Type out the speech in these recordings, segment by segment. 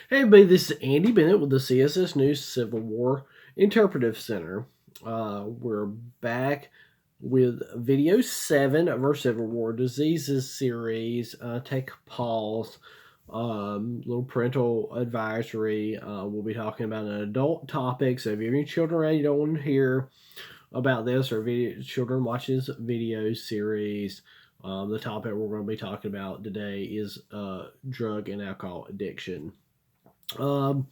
Hey everybody, this is Andy Bennett with the CSS News Civil War Interpretive Center. We're back with video 7 of our Civil War Diseases series. Take a pause. Little parental advisory. We'll be talking about an adult topic, so if you have any children around you don't want to hear about this, or children watching this video series, the topic we're going to be talking about today is drug and alcohol addiction. Um,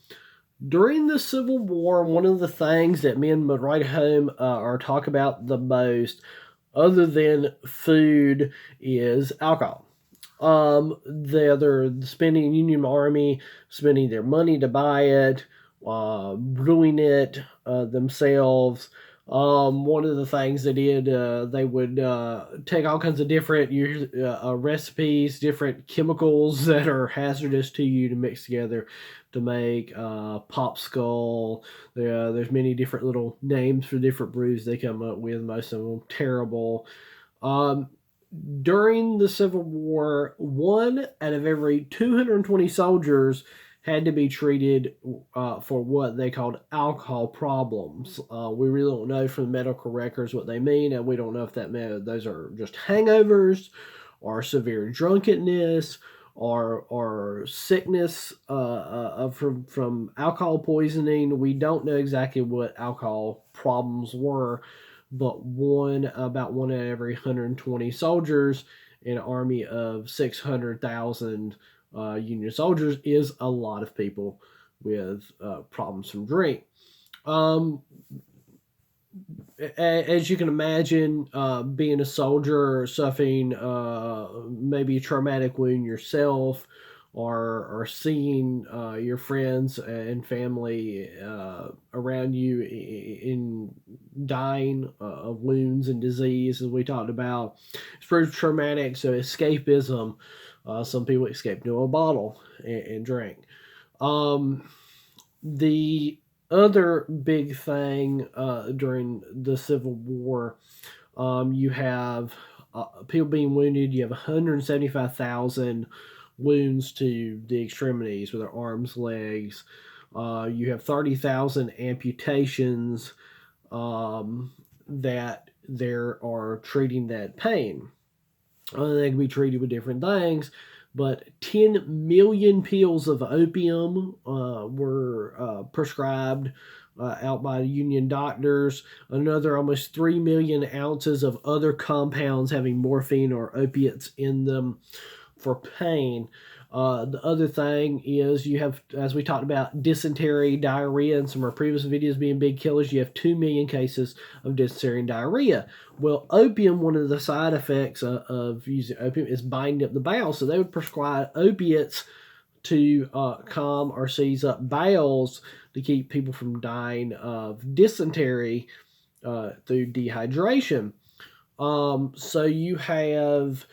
During the Civil War, one of the things that men would write home or talk about the most, other than food, is alcohol. They're spending Union Army, spending their money to buy it, brewing it themselves. One of the things they did, they would take all kinds of different recipes, different chemicals that are hazardous to you to mix together to make popsicle. There's many different little names for different brews they come up with. Most of them terrible. Um, During the Civil War, 1 out of every 220 soldiers had to be treated for what they called alcohol problems. We really don't know from the medical records what they mean, and we don't know if that meant those are just hangovers or severe drunkenness or sickness from alcohol poisoning. We don't know exactly what alcohol problems were, but about 1 out of every 120 soldiers in an army of 600,000 Union soldiers is a lot of people with problems from drink. Um, as you can imagine, being a soldier, suffering maybe a traumatic wound yourself, or seeing your friends and family around you in dying of wounds and disease, as we talked about, it's pretty traumatic. So escapism, some people escape to a bottle and drink. Um, the other big thing during the Civil War, you have people being wounded. You have 175,000 wounds to the extremities with their arms, legs. You have 30,000 amputations that there are treating that pain. They can be treated with different things, but 10 million pills of opium were prescribed out by Union doctors. Another almost 3 million ounces of other compounds having morphine or opiates in them for pain. The other thing is you have, as we talked about, dysentery, diarrhea, and some of our previous videos being big killers. You have 2 million cases of dysentery and diarrhea. Well, opium, one of the side effects of using opium is binding up the bowels. So they would prescribe opiates to calm or seize up bowels to keep people from dying of dysentery through dehydration. So you have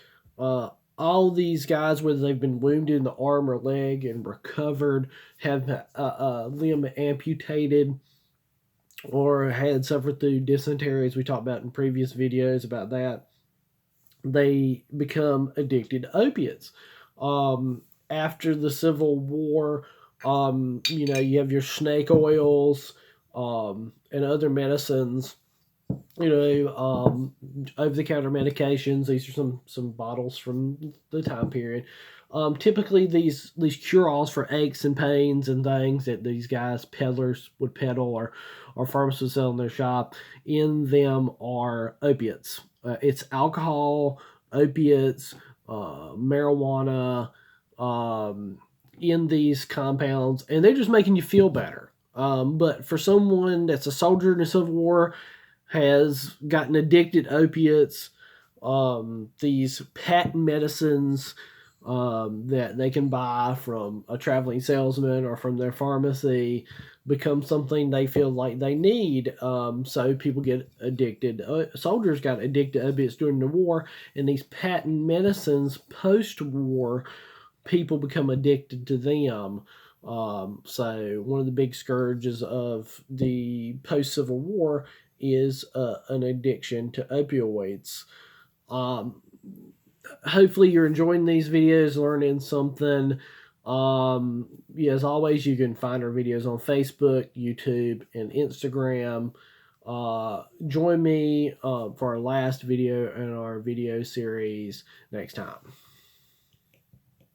all these guys, whether they've been wounded in the arm or leg and recovered, have a limb amputated, or had suffered through dysentery, as we talked about in previous videos about that. They become addicted to opiates. After the Civil War, you have your snake oils and other medicines, over-the-counter medications. These are some bottles from the time period. Typically, these cure-alls for aches and pains and things that these guys peddlers would peddle, or pharmacists would sell in their shop. In them are opiates. It's alcohol, opiates, marijuana, in these compounds, and they're just making you feel better. But for someone that's a soldier in the Civil War, has gotten addicted to opiates, these patent medicines that they can buy from a traveling salesman or from their pharmacy become something they feel like they need. So people get addicted. Soldiers got addicted to opiates during the war, and these patent medicines post-war, people become addicted to them. So one of the big scourges of the post-Civil War is an addiction to opioids. Um, Hopefully you're enjoying these videos, learning something. Yeah, as always, you can find our videos on Facebook, YouTube, and Instagram. Join me for our last video in our video series next time.